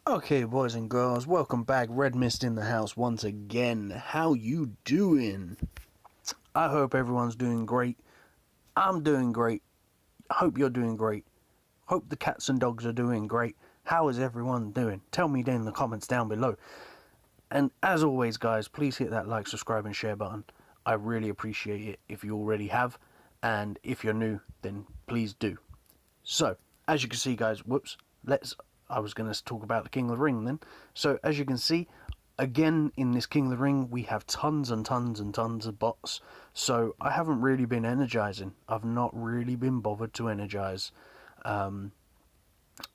Okay, boys and girls, welcome back. Redmissed in the house once again. How you doing? I hope everyone's doing great. I'm doing great. Hope you're doing great. Hope the cats and dogs are doing great. How is everyone doing? Tell me in the comments down below. And as always, guys, please hit that like, subscribe, and share button. I really appreciate it if you already have. And if you're new, then please do. So, as you can see, guys, I was going to talk about the King of the Ring then. So, as you can see, again, in this King of the Ring, we have tons and tons and tons of bots. So, I haven't really been energizing. I've not really been bothered to energize.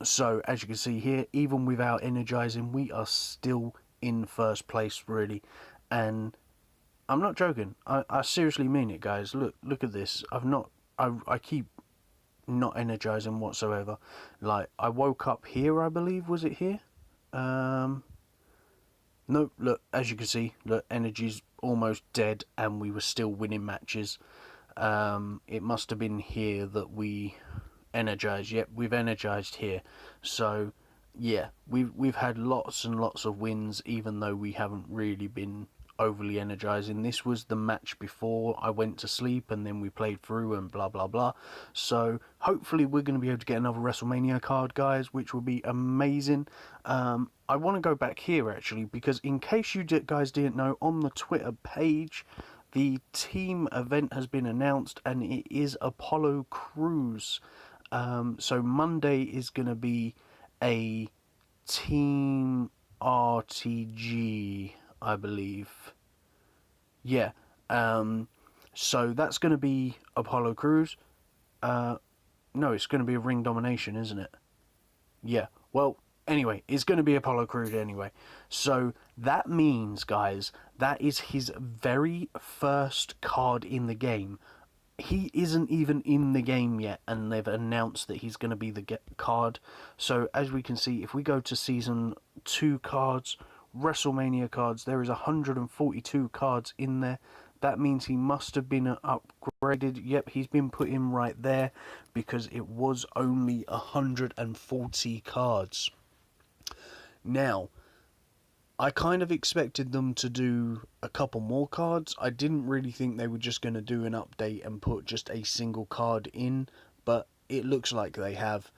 So, as you can see here, even without energizing, we are still in first place, really. And I'm not joking. I seriously mean it, guys. Look at this. I keep not energizing whatsoever. Like, I woke up here, I believe. Was it here? No, look, as you can see, look, energy's almost dead and we were still winning matches. It must have been here that we energized. Yep, we've energized here. So yeah, we've had lots and lots of wins, even though we haven't really been overly energizing. This was the match before I went to sleep, and then we played through and blah blah blah. So hopefully we're going to be able to get another WrestleMania card, guys, which will be amazing. I want to go back here actually, because in case you guys didn't know, on the Twitter page, the team event has been announced, and it is Apollo Crews. So Monday is going to be a team RTG, I believe. Yeah. So that's going to be Apollo Crews. No, it's going to be a ring domination, isn't it? Yeah. Well, anyway, it's going to be Apollo Crews anyway. So that means, guys, that is his very first card in the game. He isn't even in the game yet, and they've announced that he's going to be the card. So as we can see, if we go to Season 2 cards, WrestleMania cards, there is 142 cards in there. That means he must have been upgraded. Yep, he's been put in right there, because it was only 140 cards. Now, I kind of expected them to do a couple more cards. I didn't really think they were just going to do an update and put just a single card in, but it looks like they have.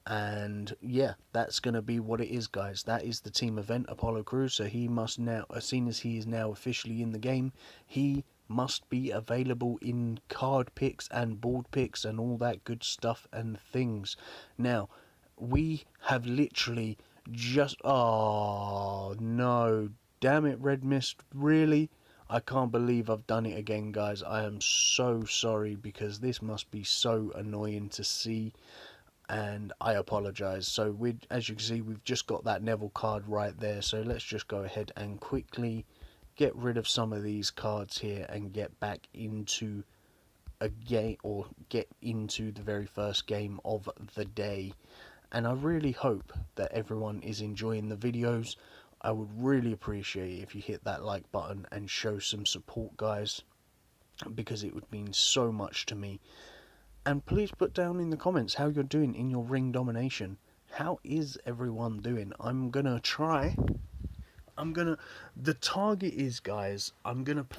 And yeah, that's going to be what it is, guys. That is the team event, Apollo Crews. So he must now, as soon as he is now officially in the game, he must be available in card picks and board picks and all that good stuff and things. Now, we have literally just... Oh, no. Damn it, Redmissed. Really? I can't believe I've done it again, guys. I am so sorry, because this must be so annoying to see. And I apologise. So, as you can see, we've just got that Neville card right there. So, let's just go ahead and quickly get rid of some of these cards here and get back into a game, or get into the very first game of the day. And I really hope that everyone is enjoying the videos. I would really appreciate it if you hit that like button and show some support, guys, because it would mean so much to me. And please put down in the comments how you're doing in your ring domination. How is everyone doing? The target is, guys, I'm not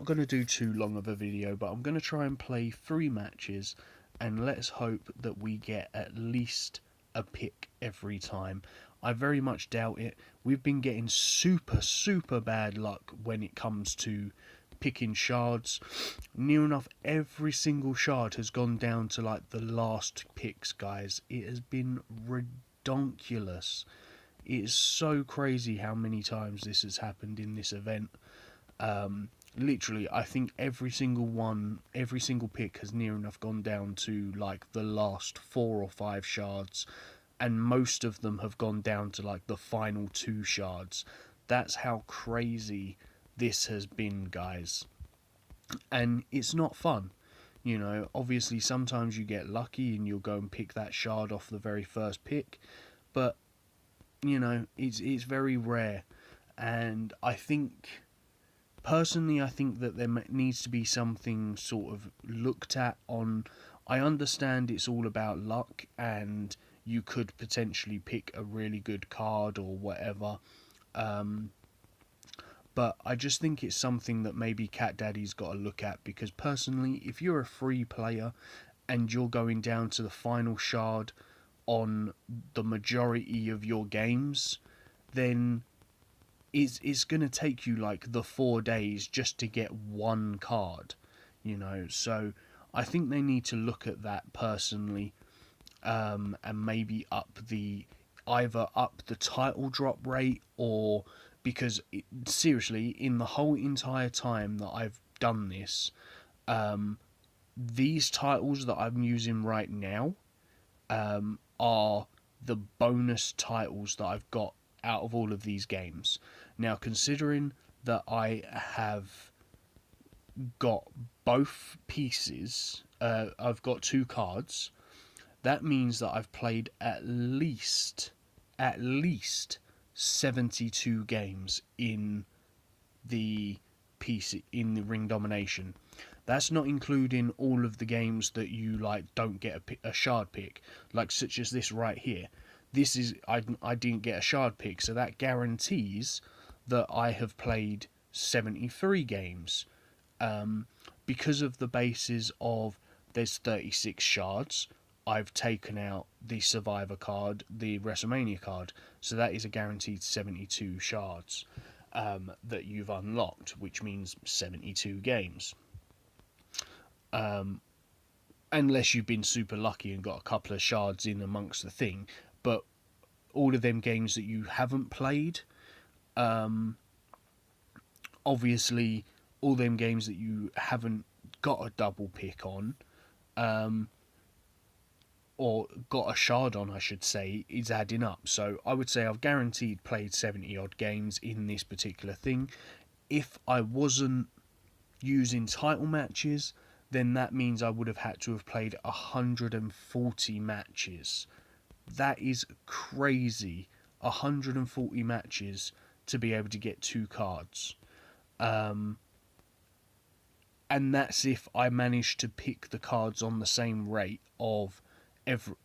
gonna do too long of a video, but I'm gonna try and play 3 matches, and let's hope that we get at least a pick every time. I very much doubt it. We've been getting super bad luck when it comes to picking shards. Near enough every single shard has gone down to like the last picks, guys. It has been redonkulous. It is so crazy how many times this has happened in this event. Literally, I think every single pick has near enough gone down to like the last 4 or 5 shards, and most of them have gone down to like the final 2 shards. That's how crazy this has been, guys. And it's not fun. You know, obviously sometimes you get lucky and you'll go and pick that shard off the very first pick, but you know, it's very rare. And I think, personally, I think that there needs to be something sort of looked at on... I understand it's all about luck, and you could potentially pick a really good card or whatever. But I just think it's something that maybe Cat Daddy's got to look at, because personally, if you're a free player and you're going down to the final shard on the majority of your games, then it's going to take you like the 4 days just to get one card, you know. So I think they need to look at that personally, and maybe either up the title drop rate, or because seriously, in the whole entire time that I've done this, these titles that I'm using right now are the bonus titles that I've got out of all of these games. Now, considering that I have got both pieces, I've got 2 cards, that means that I've played at least 72 games in the ring domination. That's not including all of the games that you like don't get a shard pick, like such as this right here. This is I didn't get a shard pick, so that guarantees that I have played 73 games, because of the basis of there's 36 shards. I've taken out the Survivor card, the WrestleMania card, so that is a guaranteed 72 shards that you've unlocked, which means 72 games. Unless you've been super lucky and got a couple of shards in amongst the thing, but all of them games that you haven't played, obviously all them games that you haven't got a double pick on, or got a shard on, I should say, is adding up. So I would say I've guaranteed played 70 odd games in this particular thing. If I wasn't using title matches, then that means I would have had to have played 140 matches. That is crazy. 140 matches to be able to get 2 cards. And that's if I manage to pick the cards on the same rate of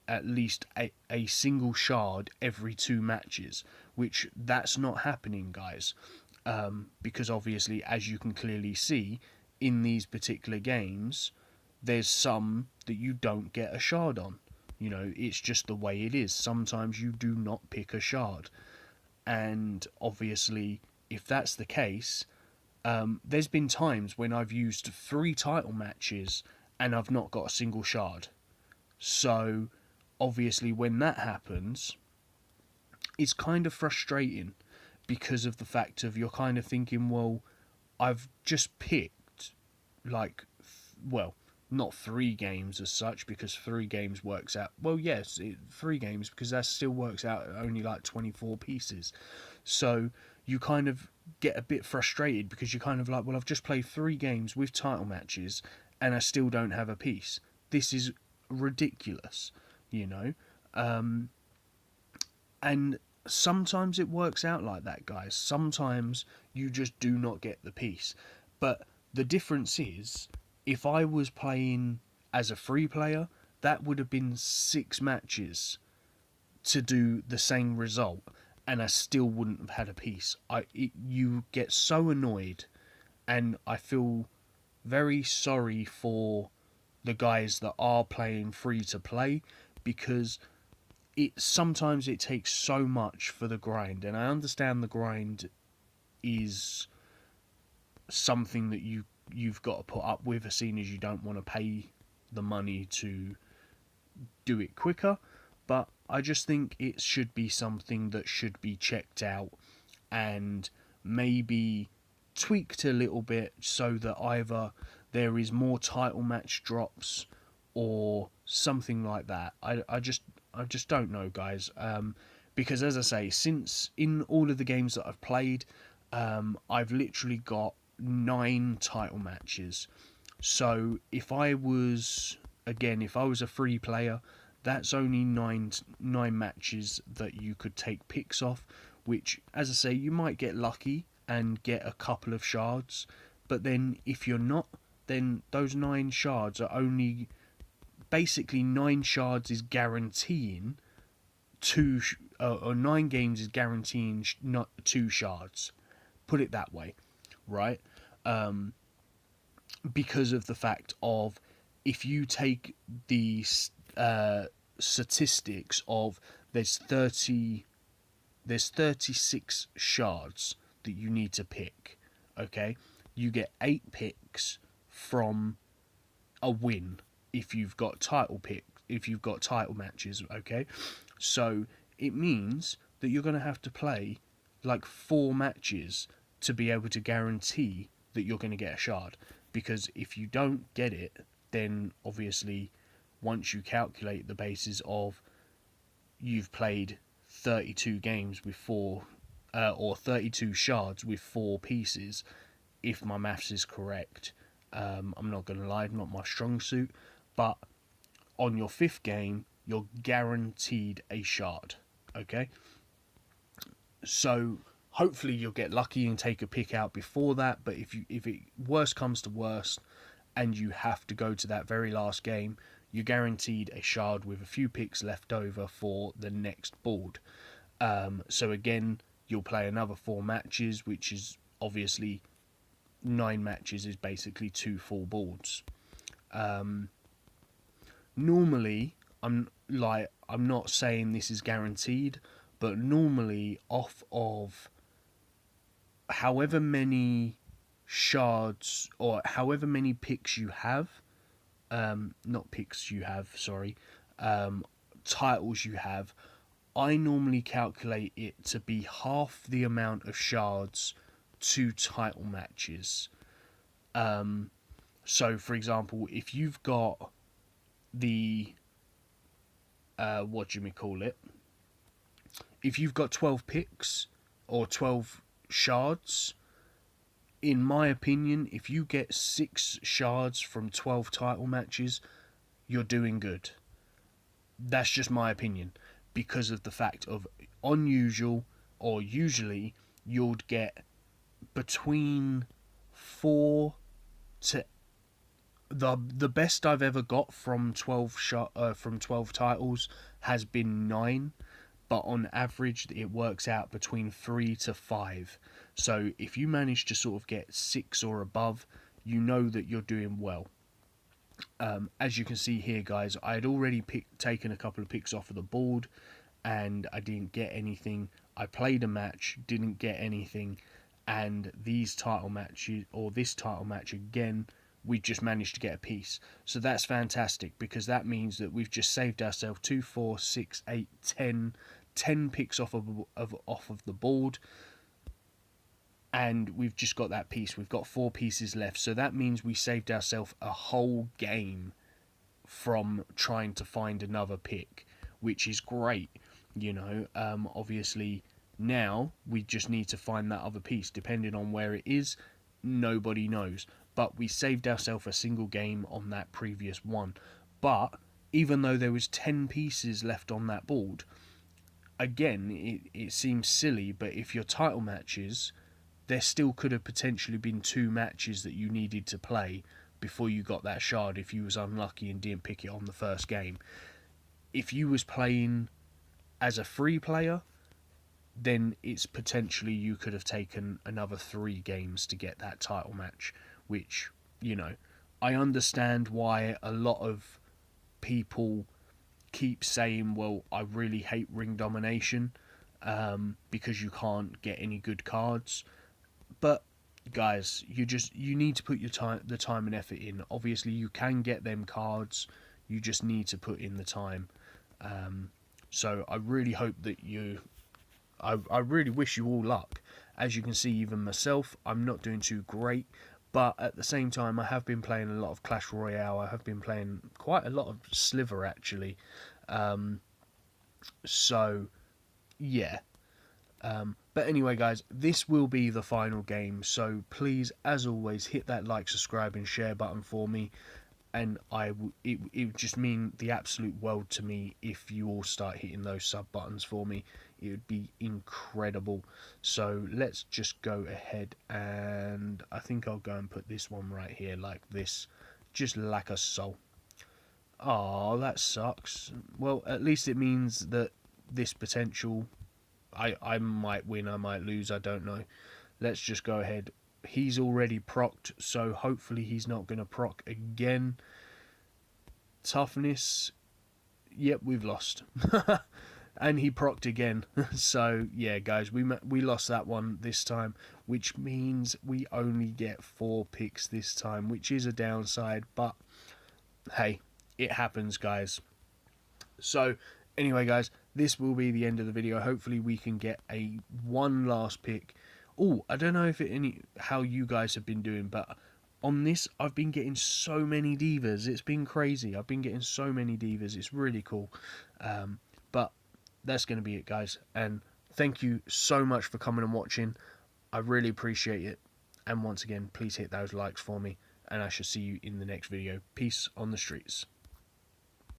at least a single shard every 2 matches, which that's not happening, guys. Because obviously, as you can clearly see, in these particular games, there's some that you don't get a shard on. You know, it's just the way it is. Sometimes you do not pick a shard. And obviously, if that's the case, there's been times when I've used 3 title matches and I've not got a single shard. So, obviously, when that happens, it's kind of frustrating, because of the fact of you're kind of thinking, well, I've just picked, like, well, not 3 games as such, because 3 games works out, well, yes, 3 games, because that still works out at only like 24 pieces. So you kind of get a bit frustrated, because you're kind of like, well, I've just played 3 games with title matches and I still don't have a piece. This is ridiculous, you know. And sometimes it works out like that, guys. Sometimes you just do not get the piece. But the difference is, if I was playing as a free player, that would have been 6 matches to do the same result, and I still wouldn't have had a piece. You get so annoyed, and I feel very sorry for the guys that are playing free to play, because sometimes it takes so much for the grind, and I understand the grind is something that you've got to put up with, as soon as you don't want to pay the money to do it quicker. But I just think it should be something that should be checked out and maybe tweaked a little bit, so that either there is more title match drops or something like that. I just don't know, guys. Because as I say, since in all of the games that I've played, I've literally got 9 title matches. So if I was a free player, that's only nine matches that you could take picks off, which, as I say, you might get lucky and get a couple of shards, but then if you're not, then those 9 shards are only, basically 9 shards is guaranteeing or 9 games is guaranteeing not 2 shards. Put it that way, right? Because of the fact of, if you take the statistics of, there's 36 shards that you need to pick. Okay, you get 8 picks from a win if you've got title matches. Okay, so it means that you're going to have to play like 4 matches to be able to guarantee that you're going to get a shard. Because if you don't get it, then obviously, once you calculate the basis of, you've played 32 games with 4 or 32 shards with 4 pieces, if my maths is correct. I'm not going to lie, not my strong suit, but on your 5th game, you're guaranteed a shard. Okay, so hopefully you'll get lucky and take a pick out before that. But if it worst comes to worst, and you have to go to that very last game, you're guaranteed a shard with a few picks left over for the next board. So again, you'll play another 4 matches, which is obviously 9 matches is basically 2 full boards. Normally, I'm not saying this is guaranteed, but normally, off of however many shards or however many picks you have, not picks you have, sorry, titles you have, I normally calculate it to be half the amount of shards to title matches. So, for example, if you've got the if you've got 12 picks or 12 shards, in my opinion, if you get 6 shards from 12 title matches, you're doing good. That's just my opinion, because of the fact of, usually you'd get between 4 to, the best I've ever got from 12 titles has been 9, but on average it works out between 3 to 5. So if you manage to sort of get 6 or above, you know that you're doing well. As you can see here, guys, I had already taken a couple of picks off of the board, and I didn't get anything. I played a match, didn't get anything, and this title match again, we just managed to get a piece. So that's fantastic, because that means that we've just saved ourselves 2, 4, 6, 8, 10 picks off of the board, and we've just got that piece. We've got 4 pieces left, so that means we saved ourselves a whole game from trying to find another pick, which is great. Obviously now we just need to find that other piece. Depending on where it is, nobody knows, but we saved ourselves a single game on that previous one. But even though there was 10 pieces left on that board, again, it seems silly, but if your title matches, there still could have potentially been 2 matches that you needed to play before you got that shard, if you was unlucky and didn't pick it on the first game. If you was playing as a free player, then it's potentially you could have taken another 3 games to get that title match, which, I understand why a lot of people keep saying, well, I really hate ring domination, because you can't get any good cards. But guys, you need to put the time and effort in. Obviously you can get them cards, you just need to put in the time. So I really hope that I really wish you all luck. As you can see, even myself, I'm not doing too great, but at the same time I have been playing a lot of Clash Royale. I have been playing quite a lot of Sliver, actually. So yeah. But anyway, guys, this will be the final game, so please, as always, hit that like, subscribe and share button for me, and it would just mean the absolute world to me if you all start hitting those sub buttons for me. It would be incredible. So let's just go ahead, and I think I'll go and put this one right here like this, just like a soul. Oh, that sucks. Well, at least it means that this potential. I might win, I might lose, I don't know. Let's just go ahead. He's already procced, so hopefully he's not going to proc again. Toughness, yep, we've lost. And he procced again. So yeah, guys, we lost that one this time, which means we only get 4 picks this time, which is a downside, but hey, it happens, guys. So anyway, guys, this will be the end of the video. Hopefully we can get one last pick. Oh, I don't know if how you guys have been doing, but on this I've been getting so many divas. It's been crazy. I've been getting so many divas. It's really cool. But that's going to be it, guys. And thank you so much for coming and watching. I really appreciate it. And once again, please hit those likes for me. And I shall see you in the next video. Peace on the streets.